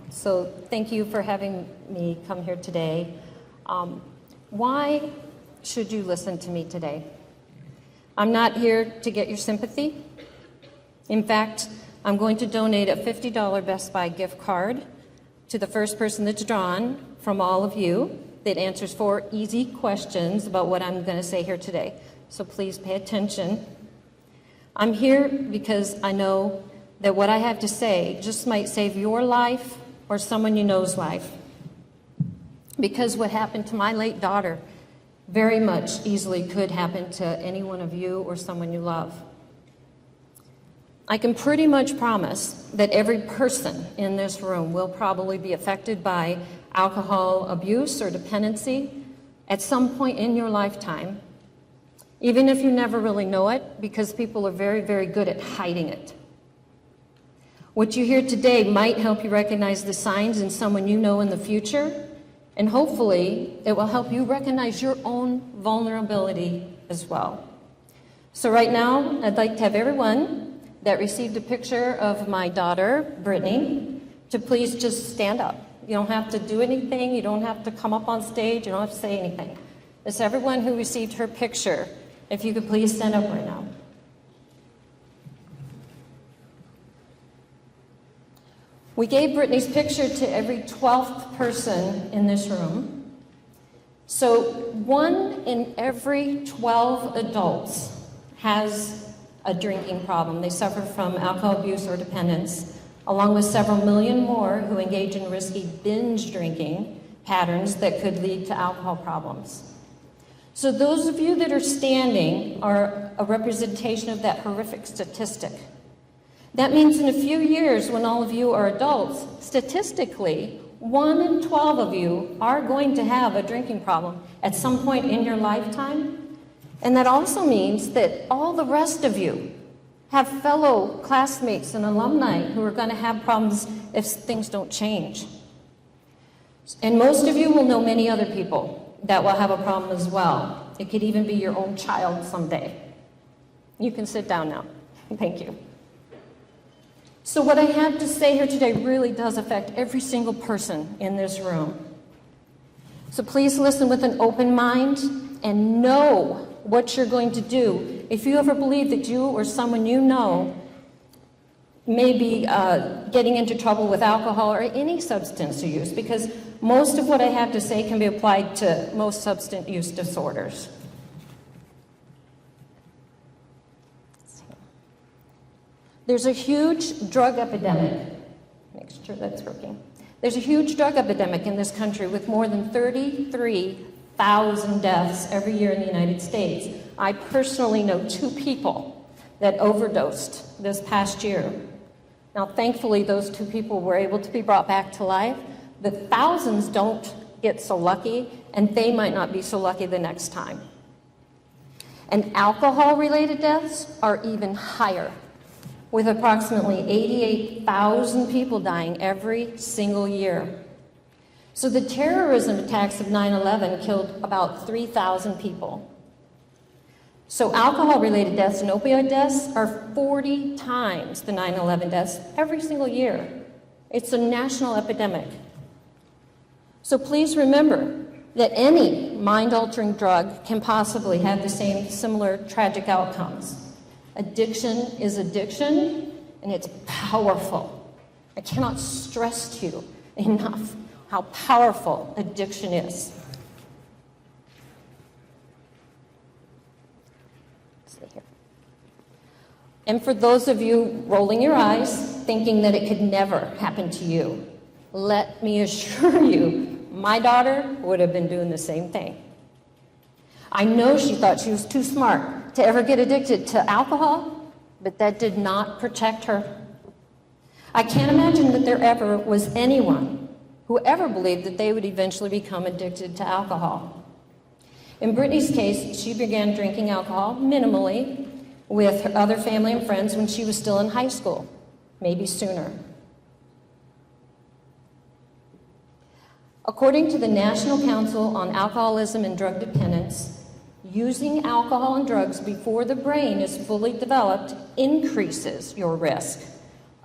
So thank you for having me come here today. Why should you listen to me today? I'm not here to get your sympathy. In fact, I'm going to donate a $50 Best Buy gift card to the first person that's drawn from all of you that answers 4 easy questions about what I'm going to say here today. So please pay attention. I'm here because I know that what I have to say just might save your life or someone you know's life. Because what happened to my late daughter very much easily could happen to any one of you or someone you love. I can pretty much promise that every person in this room will probably be affected by alcohol abuse or dependency at some point in your lifetime, even if you never really know it, because people are very, very good at hiding it. What you hear today might help you recognize the signs in someone you know in the future, and hopefully it will help you recognize your own vulnerability as well. So right now, I'd like to have everyone that received a picture of my daughter, Brittany, to please just stand up. You don't have to do anything, you don't have to come up on stage, you don't have to say anything. It's everyone who received her picture. If you could please stand up right now. We gave Brittany's picture to every 12th person in this room. So 1 in every 12 adults has a drinking problem. They suffer from alcohol abuse or dependence, along with several million more who engage in risky binge drinking patterns that could lead to alcohol problems. So those of you that are standing are a representation of that horrific statistic. That means in a few years, when all of you are adults, statistically, 1 in 12 of you are going to have a drinking problem at some point in your lifetime. And that also means that all the rest of you have fellow classmates and alumni who are going to have problems if things don't change. And most of you will know many other people that will have a problem as well. It could even be your own child someday. You can sit down now. Thank you. So what I have to say here today really does affect every single person in this room. So please listen with an open mind and know what you're going to do if you ever believe that you or someone you know may be getting into trouble with alcohol or any substance use, because most of what I have to say can be applied to most substance use disorders. There's a huge drug epidemic. Make sure that's working. There's a huge drug epidemic in this country with more than 33,000 deaths every year in the United States. I personally know 2 people that overdosed this past year. Now, thankfully, those 2 people were able to be brought back to life. The thousands don't get so lucky, and they might not be so lucky the next time. And alcohol-related deaths are even higher, with approximately 88,000 people dying every single year. So the terrorism attacks of 9/11 killed about 3,000 people. So alcohol-related deaths and opioid deaths are 40 times the 9/11 deaths every single year. It's a national epidemic. So please remember that any mind-altering drug can possibly have the same similar tragic outcomes. Addiction is addiction, and it's powerful. I cannot stress to you enough how powerful addiction is. Let's see here. And for those of you rolling your eyes, thinking that it could never happen to you, let me assure you, my daughter would have been doing the same thing. I know she thought she was too smart to ever get addicted to alcohol, but that did not protect her. I can't imagine that there ever was anyone who ever believed that they would eventually become addicted to alcohol. In Brittany's case, she began drinking alcohol minimally with her other family and friends when she was still in high school, maybe sooner. According to the National Council on Alcoholism and Drug Dependence, using alcohol and drugs before the brain is fully developed increases your risk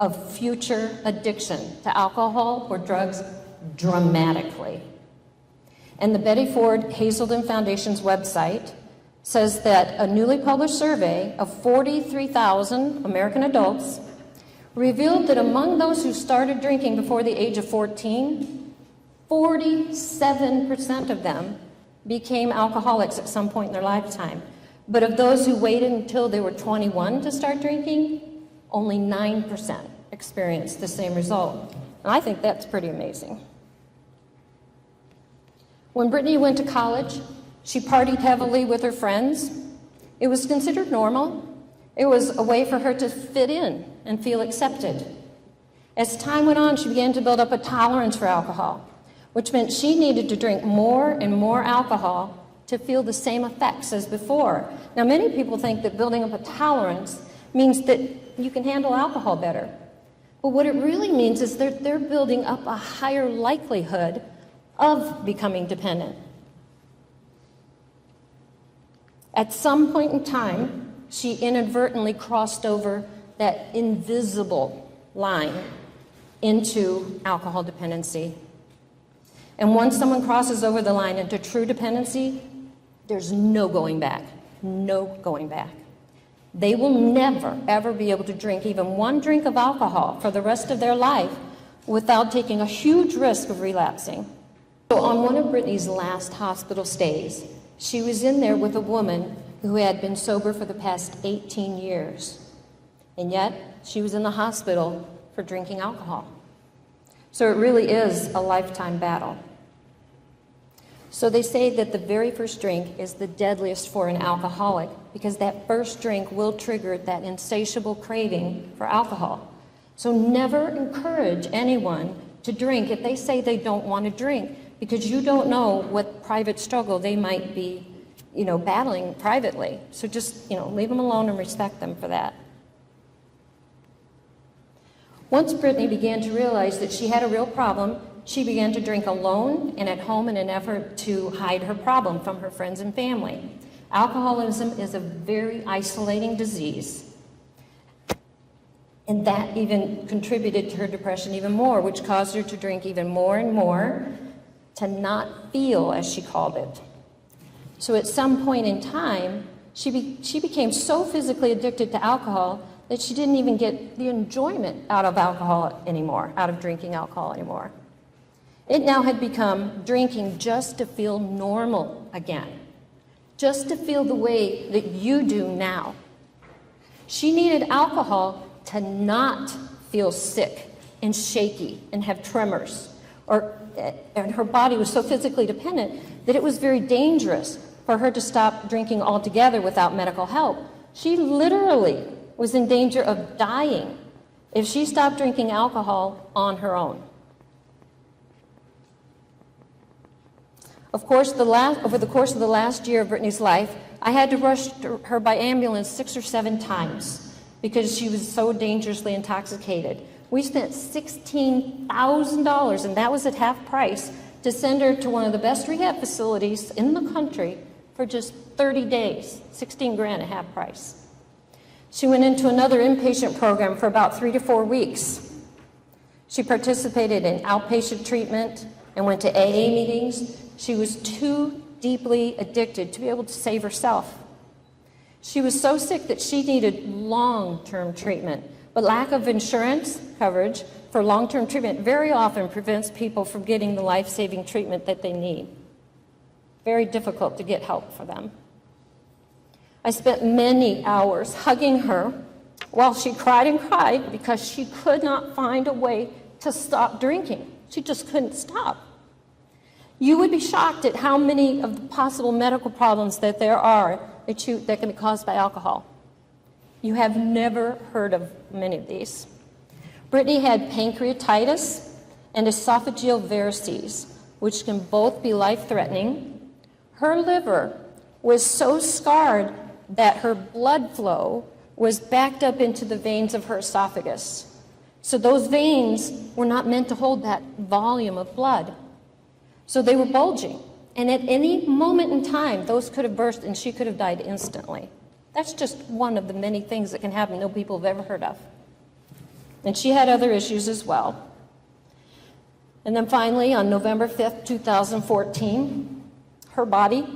of future addiction to alcohol or drugs dramatically. And the Betty Ford Hazelden Foundation's website says that a newly published survey of 43,000 American adults revealed that among those who started drinking before the age of 14, 47% of them became alcoholics at some point in their lifetime. But of those who waited until they were 21 to start drinking, only 9% experienced the same result. And I think that's pretty amazing. When Brittany went to college, she partied heavily with her friends. It was considered normal. It was a way for her to fit in and feel accepted. As time went on, she began to build up a tolerance for alcohol, which meant she needed to drink more and more alcohol to feel the same effects as before. Now, many people think that building up a tolerance means that you can handle alcohol better. But what it really means is they're building up a higher likelihood of becoming dependent. At some point in time, she inadvertently crossed over that invisible line into alcohol dependency. And once someone crosses over the line into true dependency, there's no going back. No going back. They will never, ever be able to drink even one drink of alcohol for the rest of their life without taking a huge risk of relapsing. So on one of Brittany's last hospital stays, she was in there with a woman who had been sober for the past 18 years. And yet, she was in the hospital for drinking alcohol. So it really is a lifetime battle. So they say that the very first drink is the deadliest for an alcoholic because that first drink will trigger that insatiable craving for alcohol. So never encourage anyone to drink if they say they don't want to drink, because you don't know what private struggle they might be, battling privately. So just, leave them alone and respect them for that. Once Brittany began to realize that she had a real problem, she began to drink alone and at home in an effort to hide her problem from her friends and family. Alcoholism is a very isolating disease. And that even contributed to her depression even more, which caused her to drink even more and more, to not feel, as she called it. So at some point in time, she became so physically addicted to alcohol that she didn't even get the enjoyment out of alcohol anymore, out of drinking alcohol anymore. It now had become drinking just to feel normal again, just to feel the way that you do now. She needed alcohol to not feel sick and shaky and have tremors, and her body was so physically dependent that it was very dangerous for her to stop drinking altogether without medical help. She literally was in danger of dying if she stopped drinking alcohol on her own. Of course, over the course of the last year of Brittany's life, I had to rush her by ambulance 6 or 7 times because she was so dangerously intoxicated. We spent $16,000, and that was at half price, to send her to one of the best rehab facilities in the country for just 30 days, 16 grand at half price. She went into another inpatient program for about 3 to 4 weeks. She participated in outpatient treatment and went to AA meetings. She was too deeply addicted to be able to save herself. She was so sick that she needed long-term treatment, but lack of insurance coverage for long-term treatment very often prevents people from getting the life-saving treatment that they need. Very difficult to get help for them. I spent many hours hugging her while she cried and cried because she could not find a way to stop drinking. She just couldn't stop. You would be shocked at how many of the possible medical problems that there are that can be caused by alcohol. You have never heard of many of these. Brittany had pancreatitis and esophageal varices, which can both be life-threatening. Her liver was so scarred that her blood flow was backed up into the veins of her esophagus. So those veins were not meant to hold that volume of blood. So they were bulging. And at any moment in time, those could have burst and she could have died instantly. That's just one of the many things that can happen no people have ever heard of. And she had other issues as well. And then finally, on November 5th, 2014, her body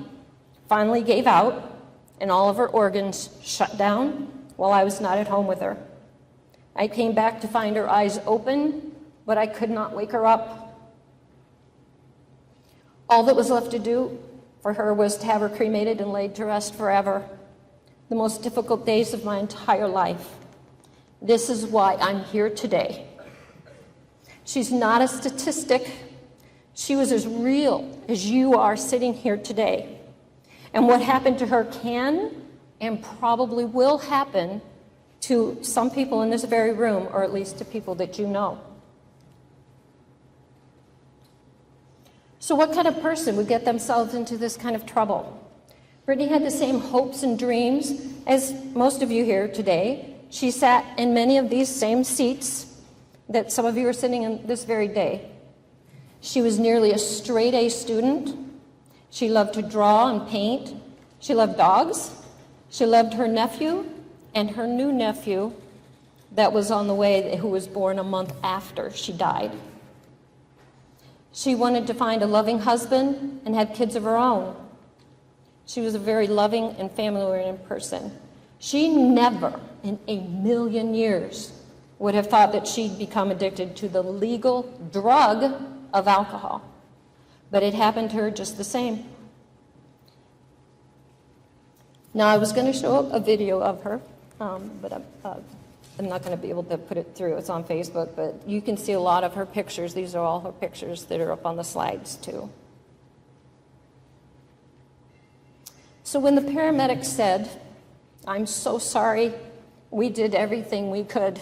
finally gave out and all of her organs shut down while I was not at home with her. I came back to find her eyes open, but I could not wake her up. All that was left to do for her was to have her cremated and laid to rest forever. The most difficult days of my entire life. This is why I'm here today. She's not a statistic. She was as real as you are sitting here today. And what happened to her can and probably will happen to some people in this very room, or at least to people that you know. So what kind of person would get themselves into this kind of trouble? Brittany had the same hopes and dreams as most of you here today. She sat in many of these same seats that some of you are sitting in this very day. She was nearly a straight-A student. She loved to draw and paint. She loved dogs. She loved her nephew and her new nephew that was on the way, who was born a month after she died. She wanted to find a loving husband and have kids of her own. She was a very loving and family-oriented person. She never in a million years would have thought that she'd become addicted to the legal drug of alcohol. But it happened to her just the same. Now, I was going to show a video of her, but I'm not going to be able to put it through. It's on Facebook, but you can see a lot of her pictures. These are all her pictures that are up on the slides, too. So when the paramedic said, "I'm so sorry, we did everything we could,"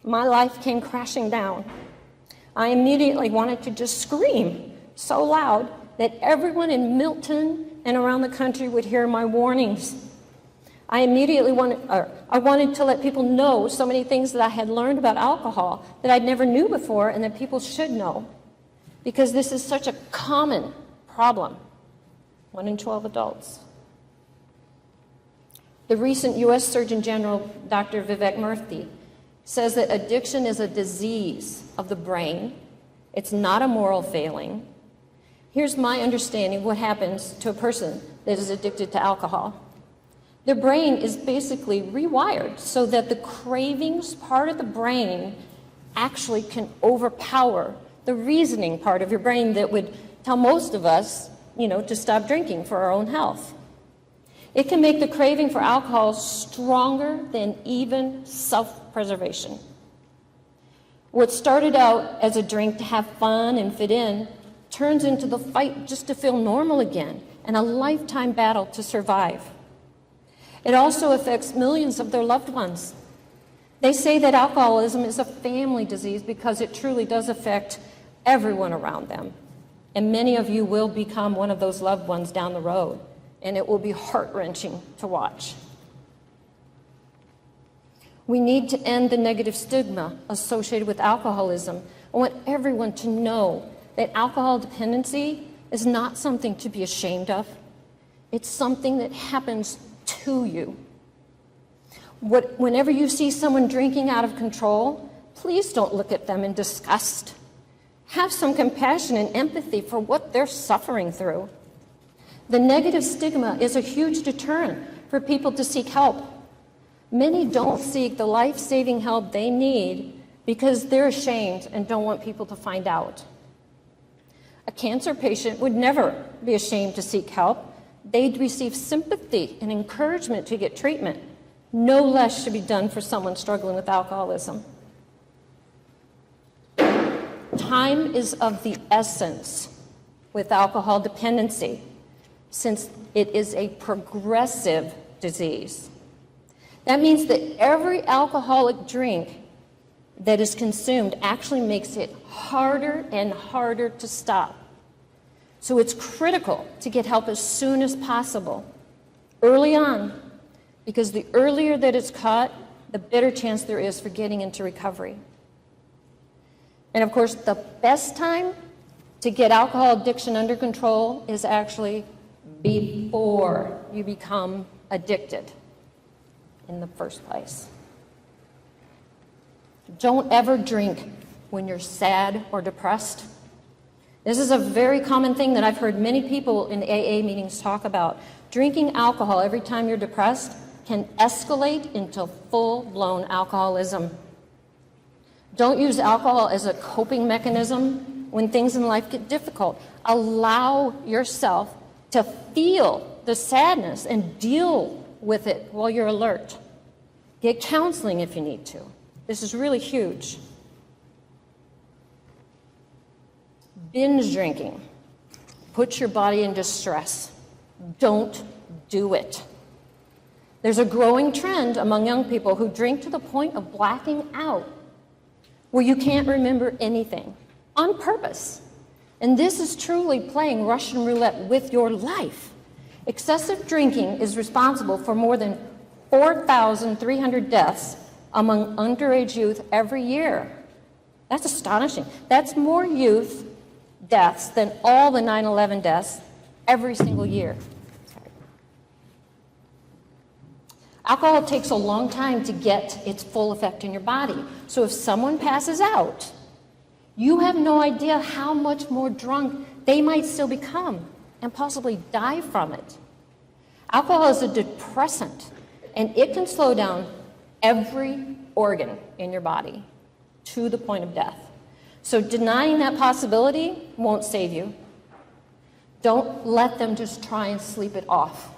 my life came crashing down. I immediately wanted to just scream so loud that everyone in Milton and around the country would hear my warnings. I wanted to let people know so many things that I had learned about alcohol that I never knew before and that people should know, because this is such a common problem. 1 in 12 adults. The recent U.S. Surgeon General, Dr. Vivek Murthy, says that addiction is a disease of the brain. It's not a moral failing. Here's my understanding of what happens to a person that is addicted to alcohol. Their brain is basically rewired so that the cravings part of the brain actually can overpower the reasoning part of your brain that would tell most of us, to stop drinking for our own health. It can make the craving for alcohol stronger than even self-preservation. What started out as a drink to have fun and fit in turns into the fight just to feel normal again and a lifetime battle to survive. It also affects millions of their loved ones. They say that alcoholism is a family disease because it truly does affect everyone around them. And many of you will become one of those loved ones down the road, and it will be heart-wrenching to watch. We need to end the negative stigma associated with alcoholism. I want everyone to know that alcohol dependency is not something to be ashamed of. It's something that happens to you. Whenever you see someone drinking out of control, please don't look at them in disgust. Have some compassion and empathy for what they're suffering through. The negative stigma is a huge deterrent for people to seek help. Many don't seek the life-saving help they need because they're ashamed and don't want people to find out. A cancer patient would never be ashamed to seek help. They'd receive sympathy and encouragement to get treatment. No less should be done for someone struggling with alcoholism. Time is of the essence with alcohol dependency, since it is a progressive disease. That means that every alcoholic drink that is consumed actually makes it harder and harder to stop. So it's critical to get help as soon as possible, early on, because the earlier that it's caught, the better chance there is for getting into recovery. And of course, the best time to get alcohol addiction under control is actually before you become addicted in the first place. Don't ever drink when you're sad or depressed. This is a very common thing that I've heard many people in AA meetings talk about. Drinking alcohol every time you're depressed can escalate into full-blown alcoholism. Don't use alcohol as a coping mechanism when things in life get difficult. Allow yourself to feel the sadness and deal with it while you're alert. Get counseling if you need to. This is really huge. Binge drinking. Put your body in distress. Don't do it. There's a growing trend among young people who drink to the point of blacking out, where you can't remember anything, on purpose. And this is truly playing Russian roulette with your life. Excessive drinking is responsible for more than 4,300 deaths among underage youth every year. That's astonishing. That's more youth deaths than all the 9/11 deaths every single year. Alcohol takes a long time to get its full effect in your body. So if someone passes out, you have no idea how much more drunk they might still become and possibly die from it. Alcohol is a depressant, and it can slow down every organ in your body to the point of death. So denying that possibility won't save you. Don't let them just try and sleep it off.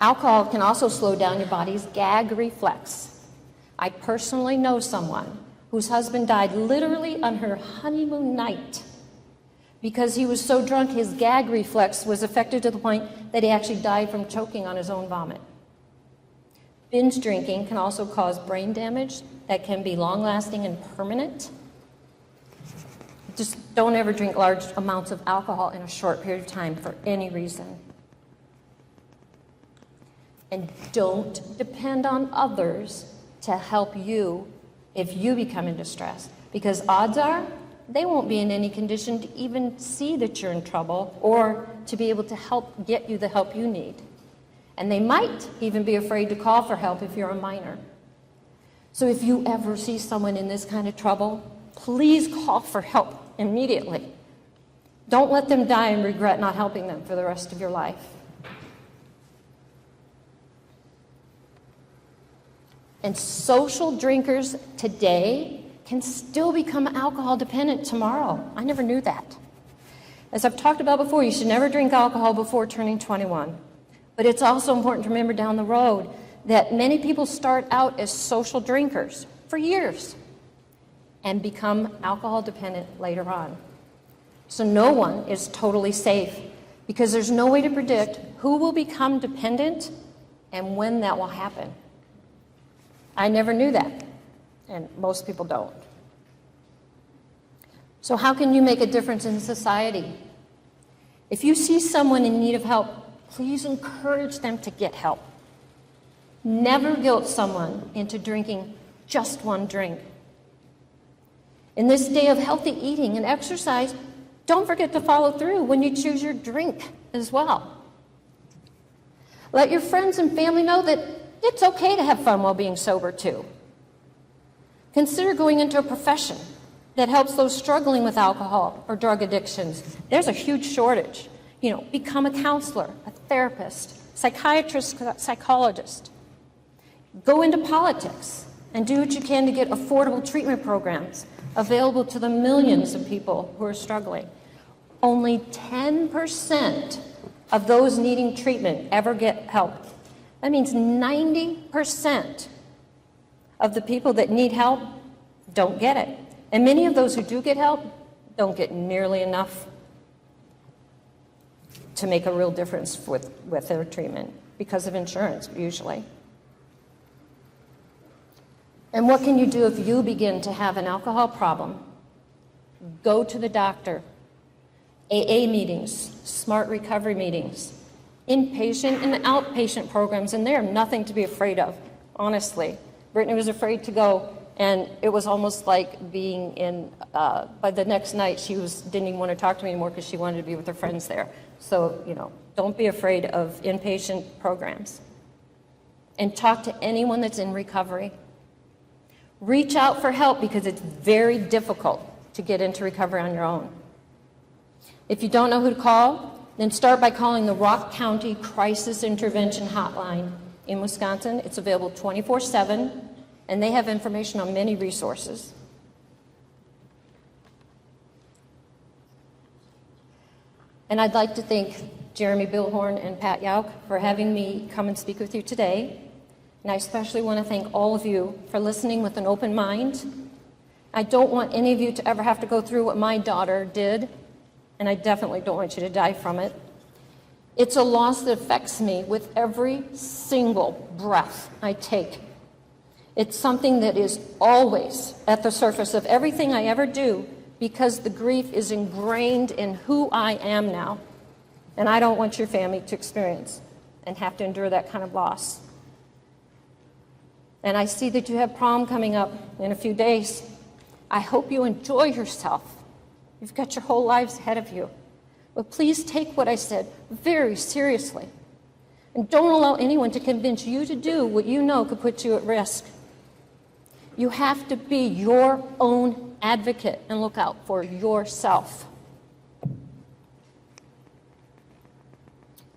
Alcohol can also slow down your body's gag reflex. I personally know someone whose husband died literally on her honeymoon night because he was so drunk his gag reflex was affected to the point that he actually died from choking on his own vomit. Binge drinking can also cause brain damage that can be long-lasting and permanent. Just don't ever drink large amounts of alcohol in a short period of time for any reason. And don't depend on others to help you if you become in distress, because odds are they won't be in any condition to even see that you're in trouble or to be able to help get you the help you need. And they might even be afraid to call for help if you're a minor. So if you ever see someone in this kind of trouble, please call for help immediately. Don't let them die and regret not helping them for the rest of your life. And social drinkers today can still become alcohol dependent tomorrow. I never knew that. As I've talked about before, you should never drink alcohol before turning 21. But it's also important to remember down the road that many people start out as social drinkers for years and become alcohol dependent later on. So no one is totally safe because there's no way to predict who will become dependent and when that will happen. I never knew that, and most people don't. So how can you make a difference in society? If you see someone in need of help, please encourage them to get help. Never guilt someone into drinking just one drink. In this day of healthy eating and exercise, don't forget to follow through when you choose your drink as well. Let your friends and family know that it's okay to have fun while being sober too. Consider going into a profession that helps those struggling with alcohol or drug addictions. There's a huge shortage. Become a counselor, a therapist, psychiatrist, psychologist. Go into politics and do what you can to get affordable treatment programs available to the millions of people who are struggling. Only 10% of those needing treatment ever get help. That means 90% of the people that need help don't get it. And many of those who do get help don't get nearly enough to make a real difference with their treatment because of insurance, usually. And what can you do if you begin to have an alcohol problem? Go to the doctor. AA meetings, smart recovery meetings, inpatient and outpatient programs, and they're nothing to be afraid of, honestly. Brittany was afraid to go, and it was almost like being in, by the next night, didn't even want to talk to me anymore because she wanted to be with her friends there. So, don't be afraid of inpatient programs. and talk to anyone that's in recovery. Reach out for help because it's very difficult to get into recovery on your own. If you don't know who to call, then start by calling the Rock County Crisis Intervention Hotline in Wisconsin. It's available 24/7, and they have information on many resources. And I'd like to thank Jeremy Billhorn and Pat Yauk for having me come and speak with you today. And I especially want to thank all of you for listening with an open mind. I don't want any of you to ever have to go through what my daughter did, and I definitely don't want you to die from it. It's a loss that affects me with every single breath I take. It's something that is always at the surface of everything I ever do because the grief is ingrained in who I am now. And I don't want your family to experience and have to endure that kind of loss. And I see that you have prom coming up in a few days. I hope you enjoy yourself. You've got your whole lives ahead of you. But please take what I said very seriously. And don't allow anyone to convince you to do what you know could put you at risk. You have to be your own advocate and look out for yourself.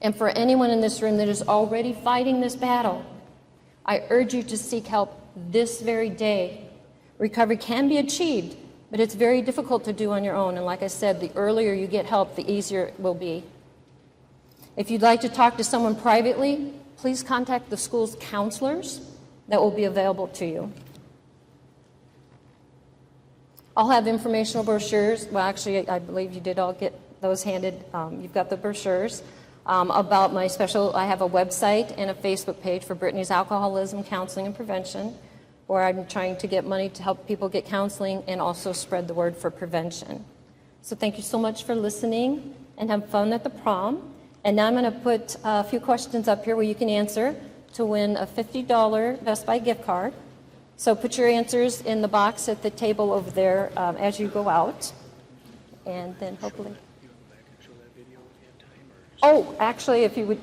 And for anyone in this room that is already fighting this battle, I urge you to seek help this very day. Recovery can be achieved, but it's very difficult to do on your own. And like I said, the earlier you get help, the easier it will be. If you'd like to talk to someone privately, please contact the school's counselors that will be available to you. I'll have informational brochures. Well, actually, I believe you did all get those handed. You've got the brochures. About my special, I have a website and a Facebook page for Brittany's Alcoholism Counseling and Prevention, where I'm trying to get money to help people get counseling and also spread the word for prevention. So thank you so much for listening, and have fun at the prom. And now I'm going to put a few questions up here where you can answer to win a $50 Best Buy gift card. So put your answers in the box at the table over there as you go out, and then hopefully. Oh, actually, if you would,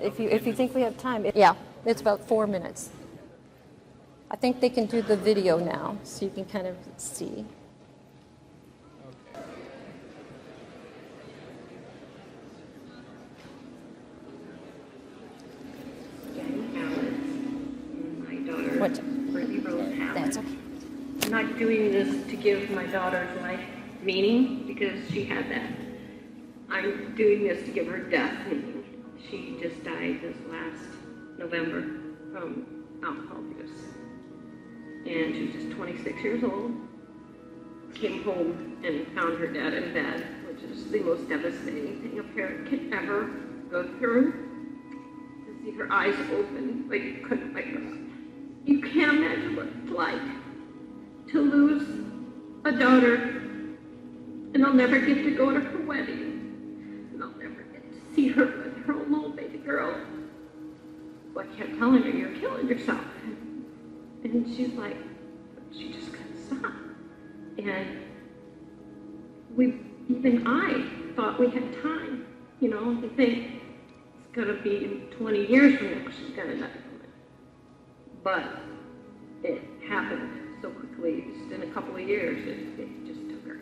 if you think we have time, yeah, it's about 4 minutes. I think they can do the video now, so you can kind of see. My daughter, Brittany Rose Howard. That's okay. I'm not doing this to give my daughter's life meaning because she had that. I'm doing this to give her death meaning. She just died this last November from alcohol abuse. And she was just 26 years old. Came home and found her dad in bed, which is the most devastating thing a parent can ever go through. To see her eyes open, like you couldn't wake her up. You can't imagine what it's like to lose a daughter, and I'll never get to go to her wedding. See her with her own little baby girl. Well, I kept telling her, you're killing yourself. And she's like, she just couldn't stop. And even I thought we had time. You know, you think it's gonna be 20 years from now she's gonna die from it. But it happened so quickly, just in a couple of years, it just took her.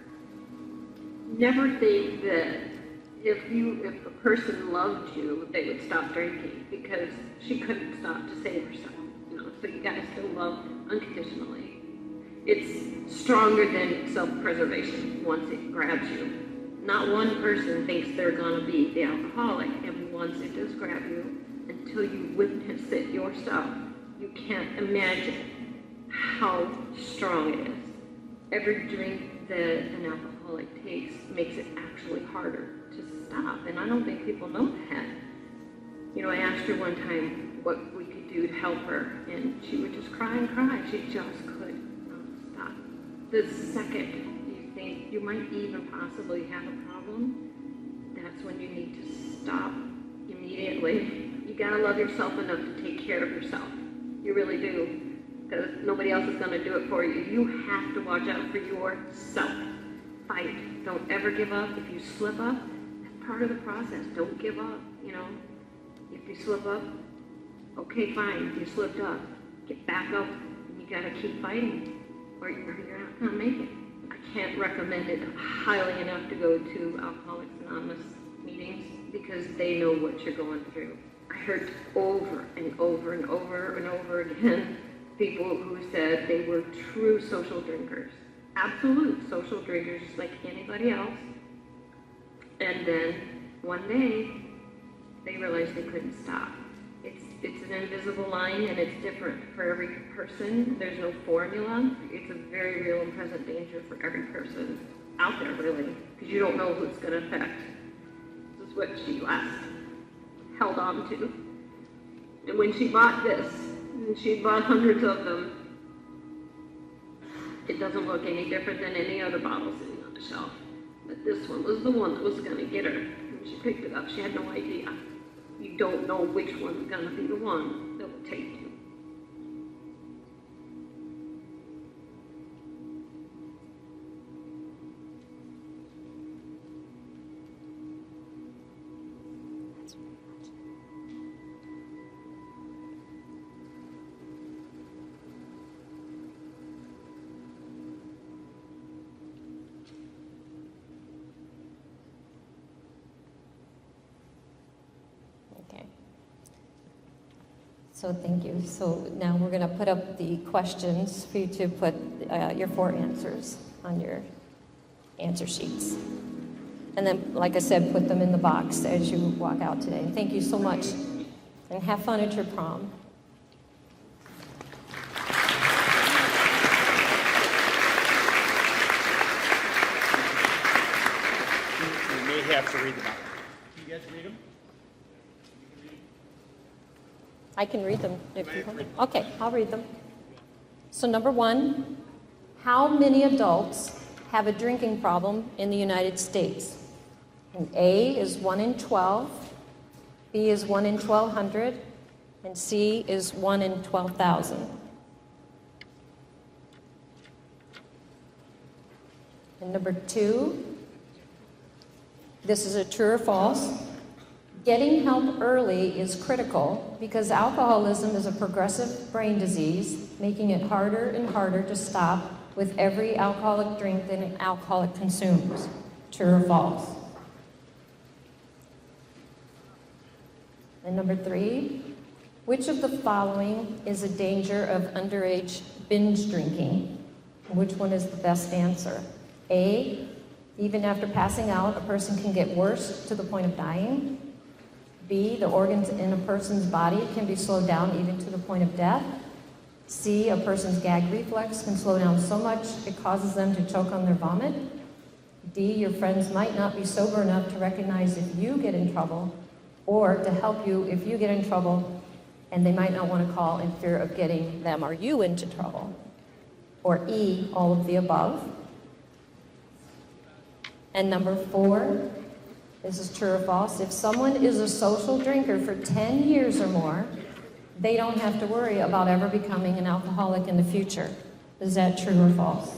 Never think that if a person loved you, they would stop drinking, because she couldn't stop to save herself. You know, so you gotta still love unconditionally. It's stronger than self-preservation once it grabs you. Not one person thinks they're gonna be the alcoholic, and once it does grab you, until you witness it yourself, you can't imagine how strong it is. Every drink that an alcoholic takes makes it actually harder to stop, and I don't think people know that. You know, I asked her one time what we could do to help her, and she would just cry and cry. She just could not stop. The second you think you might even possibly have a problem, that's when you need to stop immediately. You gotta love yourself enough to take care of yourself. You really do, because nobody else is gonna do it for you. You have to watch out for yourself. Fight. Don't ever give up. If you slip up, that's part of the process. Don't give up, you know. If you slip up, Okay, fine, you slipped up. Get back up, and you gotta keep fighting, or you're not gonna make it. I can't recommend it highly enough to go to Alcoholics Anonymous meetings because they know what you're going through. I heard over and over and over and over again people who said they were true social drinkers, absolute social drinkers just like anybody else. And then one day they realized they couldn't stop. It's an invisible line and it's different for every person. There's no formula. It's a very real and present danger for every person out there, really, because you don't know who it's going to affect. This is what she last held on to. And when she bought this, and she bought hundreds of them, it doesn't look any different than any other bottle sitting on the shelf. But this one was the one that was going to get her. When she picked it up, she had no idea. You don't know which one's going to be the one that will take you. So thank you. So now we're going to put up the questions for you to put your 4 answers on your answer sheets. And then, like I said, put them in the box as you walk out today. And thank you so much. And have fun at your prom. You may have to read them out. You guys read them? I can read them if you want. Okay, I'll read them. So number 1, how many adults have a drinking problem in the United States? And A is 1 in 12, B is 1 in 1,200, and C is 1 in 12,000. And number 2, this is a true or false. Getting help early is critical because alcoholism is a progressive brain disease, making it harder and harder to stop with every alcoholic drink that an alcoholic consumes. True or false? And number 3, which of the following is a danger of underage binge drinking? Which one is the best answer? A, even after passing out, a person can get worse to the point of dying. B, the organs in a person's body can be slowed down even to the point of death. C, a person's gag reflex can slow down so much it causes them to choke on their vomit. D, your friends might not be sober enough to recognize if you get in trouble or to help you if you get in trouble, and they might not want to call in fear of getting them or you into trouble. Or E, all of the above. And number 4, this is true or false. If someone is a social drinker for 10 years or more, they don't have to worry about ever becoming an alcoholic in the future. Is that true or false?